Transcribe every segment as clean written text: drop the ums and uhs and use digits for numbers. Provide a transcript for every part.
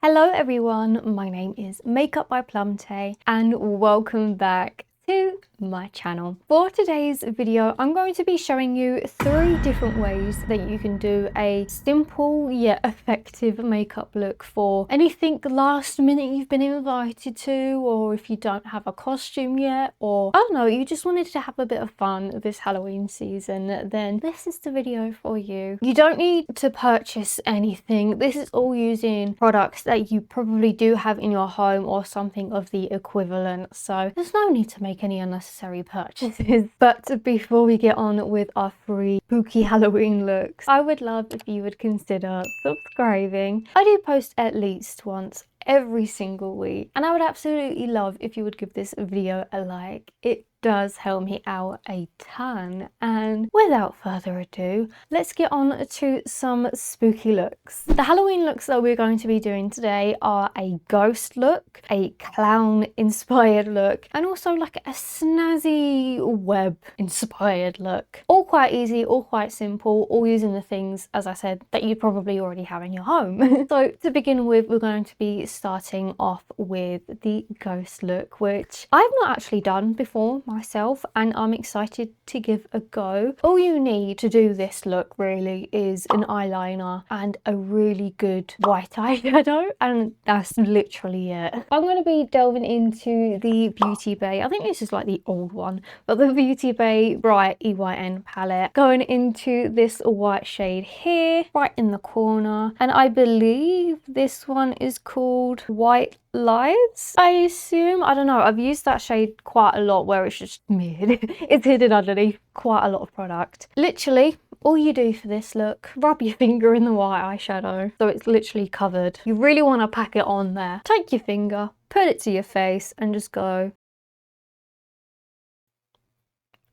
Hello everyone, my name is Makeup by Plumtay and welcome back to my channel. For today's video, I'm going to be showing you 3 different ways that you can do a simple yet effective makeup look for anything last minute you've been invited to, or if you don't have a costume yet, or I don't know, you just wanted to have a bit of fun this Halloween season, then this is the video for you. You don't need to purchase anything. This is all using products that you probably do have in your home or something of the equivalent, so there's no need to make any unnecessary purchases. But before we get on with our 3 spooky Halloween looks, I would love if you would consider subscribing. I do post at least once every single week, and I would absolutely love if you would give this video a like. It does help me out a ton. And without further ado, let's get on to some spooky looks. The Halloween looks that we're going to be doing today are a ghost look, a clown inspired look, and also like a snazzy web inspired look. All quite easy, all quite simple, all using the things, as I said, that you probably already have in your home. So to begin with, we're going to be starting off with the ghost look, which I've not actually done before myself, and I'm excited to give a go. All you need to do this look really is an eyeliner and a really good white eyeshadow, and that's literally it. I'm going to be delving into the Beauty Bay, I think this is like the old one, but the Beauty Bay Bright EYN palette, going into this white shade here right in the corner, and I believe this one is called White Lies, I assume. I don't know, I've used that shade quite a lot where it's just mid. It's hidden underneath quite a lot of product. Literally all you do for this look, rub your finger in the white eyeshadow so it's literally covered. You really want to pack it on there. Take your finger, put it to your face and just go.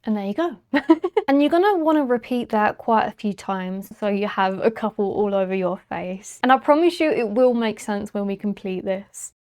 And there you go. And you're gonna want to repeat that quite a few times so you have a couple all over your face. And I promise you it will make sense when we complete this.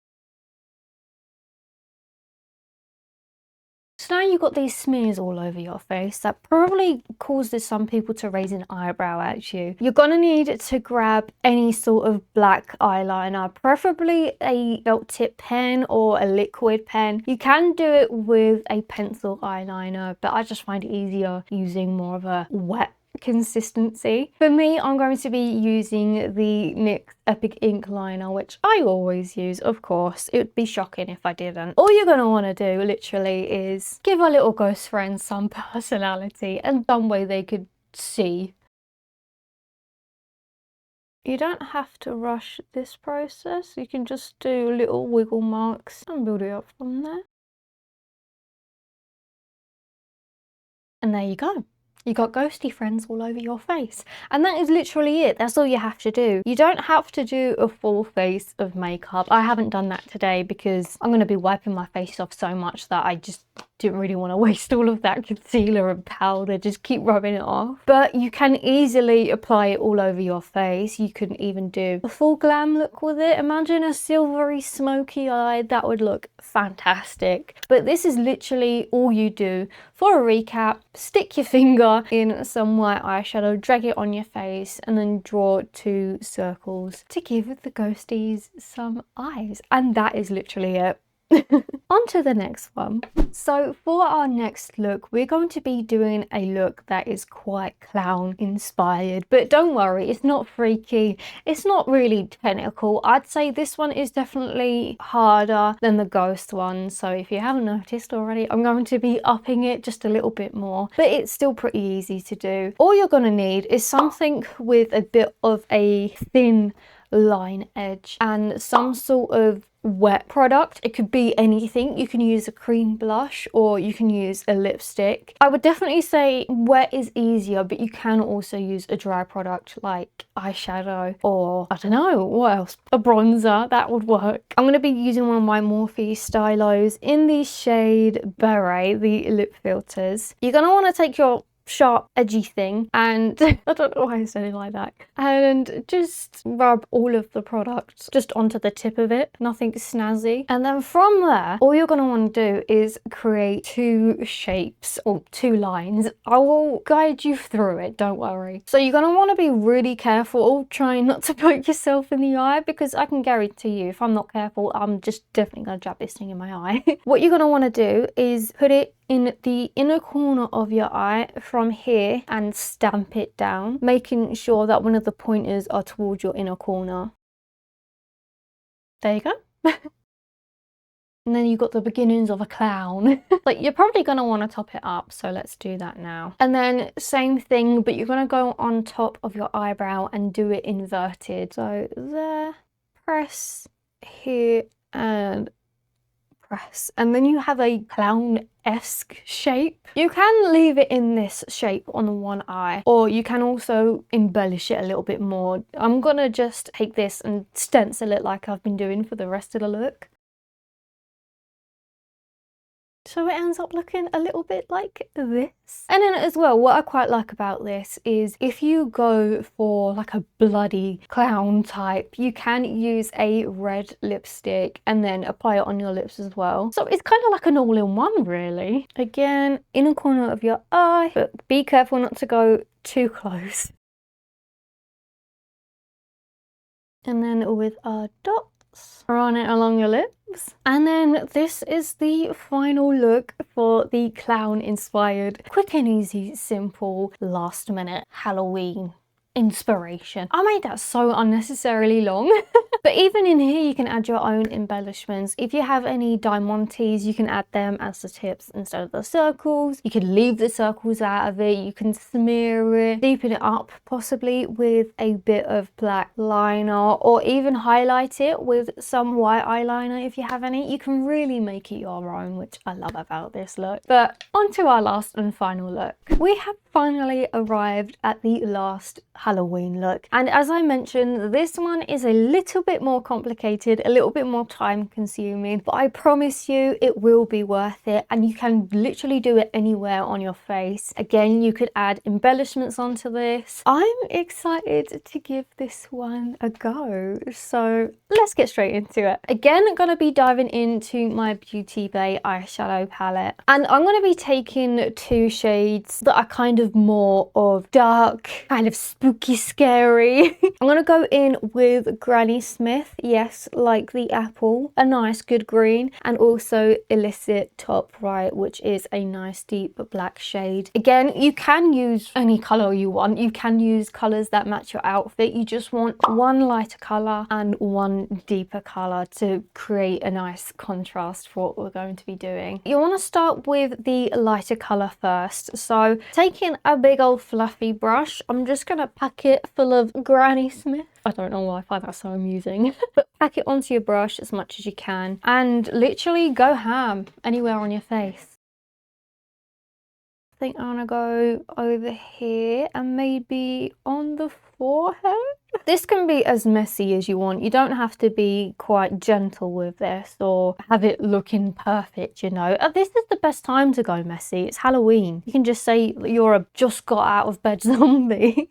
So now you've got these smears all over your face that probably causes some people to raise an eyebrow at you. You're gonna need to grab any sort of black eyeliner, preferably a felt tip pen or a liquid pen. You can do it with a pencil eyeliner, but I just find it easier using more of a wet consistency. For me, I'm going to be using the NYX Epic Ink Liner, which I always use, of course. It would be shocking if I didn't. All you're going to want to do literally is give our little ghost friends some personality and some way they could see. You don't have to rush this process. You can just do little wiggle marks and build it up from there. And there you go. You got ghosty friends all over your face. And that is literally it. That's all you have to do. You don't have to do a full face of makeup. I haven't done that today because I'm going to be wiping my face off so much that I just didn't really want to waste all of that concealer and powder, just keep rubbing it off. But you can easily apply it all over your face. You can even do a full glam look with it. Imagine a silvery smoky eye, that would look fantastic. But this is literally all you do. For a recap, stick your finger in some white eyeshadow, drag it on your face, and then draw 2 circles to give the ghosties some eyes. And that is literally it. On to the next one. So for our next look, we're going to be doing a look that is quite clown inspired, but don't worry, it's not freaky, it's not really technical. I'd say this one is definitely harder than the ghost one, so if you haven't noticed already, I'm going to be upping it just a little bit more, but it's still pretty easy to do. All you're going to need is something with a bit of a thin line edge and some sort of wet product. It could be anything. You can use a cream blush or you can use a lipstick. I would definitely say wet is easier, but you can also use a dry product like eyeshadow or I don't know what else, a bronzer, that would work. I'm going to be using one of my Morphe stylos in the shade Beret, the lip filters. You're going to want to take your sharp, edgy thing. And I don't know why I said it like that. And just rub all of the product just onto the tip of it. Nothing snazzy. And then from there, all you're going to want to do is create two shapes or two lines. I will guide you through it, don't worry. So you're going to want to be really careful trying not to poke yourself in the eye, because I can guarantee you if I'm not careful, I'm just definitely going to jab this thing in my eye. What you're going to want to do is put it in the inner corner of your eye from here and stamp it down, making sure that one of the pointers are towards your inner corner. There you go. And then you've got the beginnings of a clown. Like, you're probably going to want to top it up, so let's do that now. And then same thing, but you're going to go on top of your eyebrow and do it inverted. So there, press here and press, and then you have a clown-esque shape. You can leave it in this shape on one eye, or you can also embellish it a little bit more. I'm gonna just take this and stencil it like I've been doing for the rest of the look. So it ends up looking a little bit like this. And then as well, what I quite like about this is if you go for like a bloody clown type, you can use a red lipstick and then apply it on your lips as well. So it's kind of like an all-in-one really. Again, inner corner of your eye, but be careful not to go too close. And then with our dots, run it along your lips. And then this is the final look for the clown inspired, quick and easy, simple, last minute Halloween inspiration. I made that so unnecessarily long. But even in here, you can add your own embellishments. If you have any diamantes, you can add them as the tips instead of the circles. You can leave the circles out of it. You can smear it, deepen it up, possibly with a bit of black liner, or even highlight it with some white eyeliner if you have any. You can really make it your own, which I love about this look. But on to our last and final look. We have finally arrived at the last Halloween look, and as I mentioned, this one is a little bit more complicated, a little bit more time consuming, but I promise you it will be worth it, and you can literally do it anywhere on your face. Again, you could add embellishments onto this. I'm excited to give this one a go, so let's get straight into it. Again, I'm going to be diving into my Beauty Bay eyeshadow palette, and I'm going to be taking two shades that are kind of more of dark, kind of spooky, scary. I'm going to go in with Granny Smith, yes, like the apple, a nice good green, and also Illicit Top Right, which is a nice deep black shade. Again, you can use any colour you want. You can use colours that match your outfit. You just want one lighter colour and one deeper colour to create a nice contrast for what we're going to be doing. You want to start with the lighter colour first. So taking a big old fluffy brush, I'm just going to pack it full of Granny Smith. I don't know why I find that so amusing. But pack it onto your brush as much as you can and literally go ham anywhere on your face. I think I'm gonna go over here and maybe on the forehead. This can be as messy as you want. You don't have to be quite gentle with this or have it looking perfect, you know. This is the best time to go messy. It's Halloween. You can just say you're a just got out of bed zombie.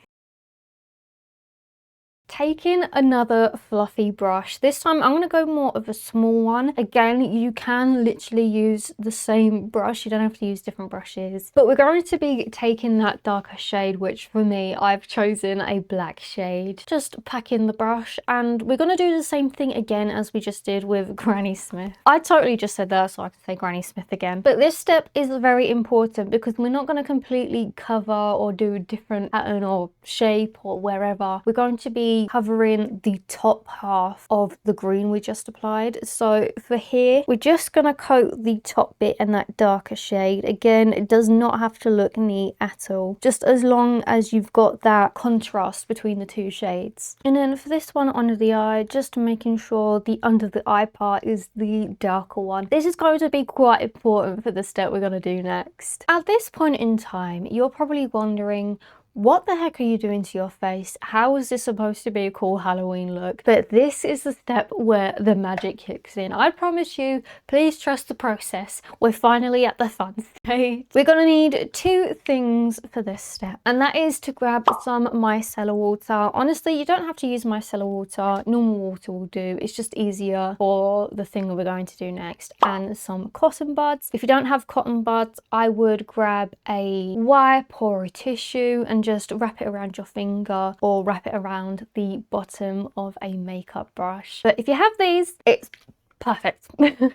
Taking another fluffy brush. This time I'm going to go more of a small one. Again, you can literally use the same brush. You don't have to use different brushes. But we're going to be taking that darker shade, which for me, I've chosen a black shade. Just pack in the brush, and we're going to do the same thing again as we just did with Granny Smith. I totally just said that so I can say Granny Smith again. But this step is very important because we're not going to completely cover or do a different pattern or shape or wherever. We're going to be covering the top half of the green we just applied. So for here, we're just going to coat the top bit in that darker shade. Again, it does not have to look neat at all, just as long as you've got that contrast between the two shades. And then for this one under the eye, just making sure the under the eye part is the darker one. This is going to be quite important for the step we're going to do next. At this point in time, you're probably wondering, what the heck are you doing to your face? How is this supposed to be a cool Halloween look? But this is the step where the magic kicks in. I promise you, please trust the process. We're finally at the fun stage. We're gonna need two things for this step, and that is to grab some micellar water. Honestly, you don't have to use micellar water. Normal water will do. It's just easier for the thing that we're going to do next. And some cotton buds. If you don't have cotton buds, I would grab a wipe or a tissue and just wrap it around your finger or wrap it around the bottom of a makeup brush. But if you have these, it's perfect.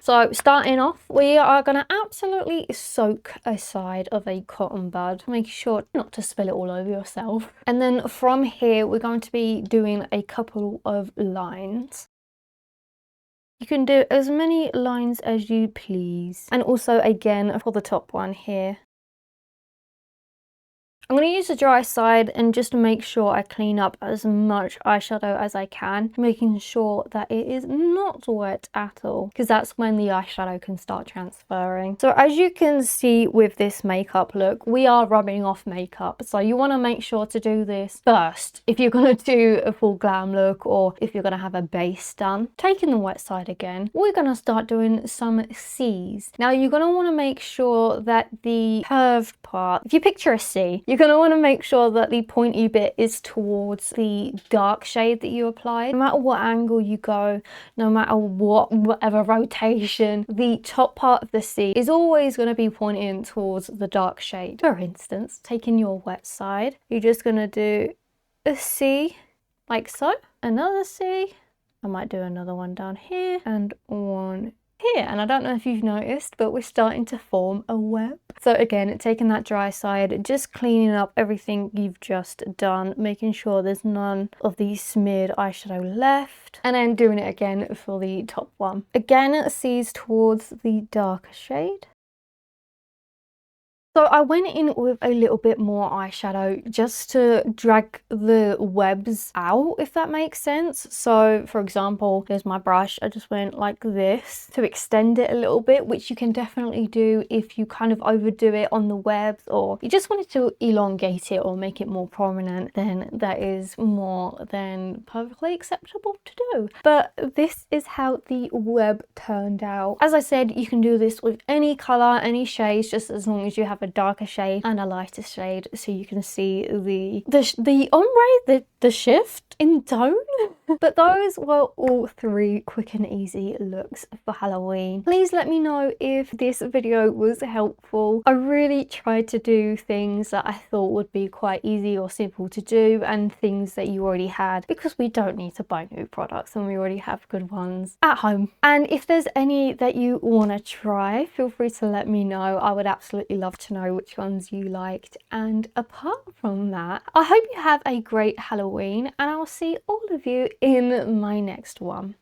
So starting off, we are going to absolutely soak a side of a cotton bud. Make sure not to spill it all over yourself. And then from here, we're going to be doing a couple of lines. You can do as many lines as you please. And also again, for the top one here, I'm going to use the dry side and just make sure I clean up as much eyeshadow as I can, making sure that it is not wet at all, because that's when the eyeshadow can start transferring. So as you can see with this makeup look, we are rubbing off makeup. So you want to make sure to do this first if you're going to do a full glam look or if you're going to have a base done. Taking the wet side again, we're going to start doing some C's. Now you're going to want to make sure that the curved part, if you picture a C, you're going to want to make sure that the pointy bit is towards the dark shade that you applied. No matter what angle you go, no matter whatever rotation, the top part of the C is always going to be pointing towards the dark shade. For instance, taking your wet side, you're just going to do a C like so, another C, I might do another one down here and one here. And I don't know if you've noticed, but we're starting to form a web. So again, taking that dry side, just cleaning up everything you've just done, making sure there's none of the smeared eyeshadow left, and then doing it again for the top one. Again, C's towards the darker shade. So I went in with a little bit more eyeshadow just to drag the webs out, if that makes sense. So for example, here's my brush. I just went like this to extend it a little bit, which you can definitely do if you kind of overdo it on the webs, or you just wanted to elongate it or make it more prominent. Then that is more than perfectly acceptable to do. But this is how the web turned out. As I said, you can do this with any color, any shades, just as long as you have a darker shade and a lighter shade, so you can see the ombre, the shift in tone. But those were all three quick and easy looks for Halloween. Please let me know if this video was helpful. I really tried to do things that I thought would be quite easy or simple to do, and things that you already had, because we don't need to buy new products and we already have good ones at home. And if there's any that you want to try, feel free to let me know. I would absolutely love to know which ones you liked. And apart from that, I hope you have a great Halloween, and I'll see all of you in my next one.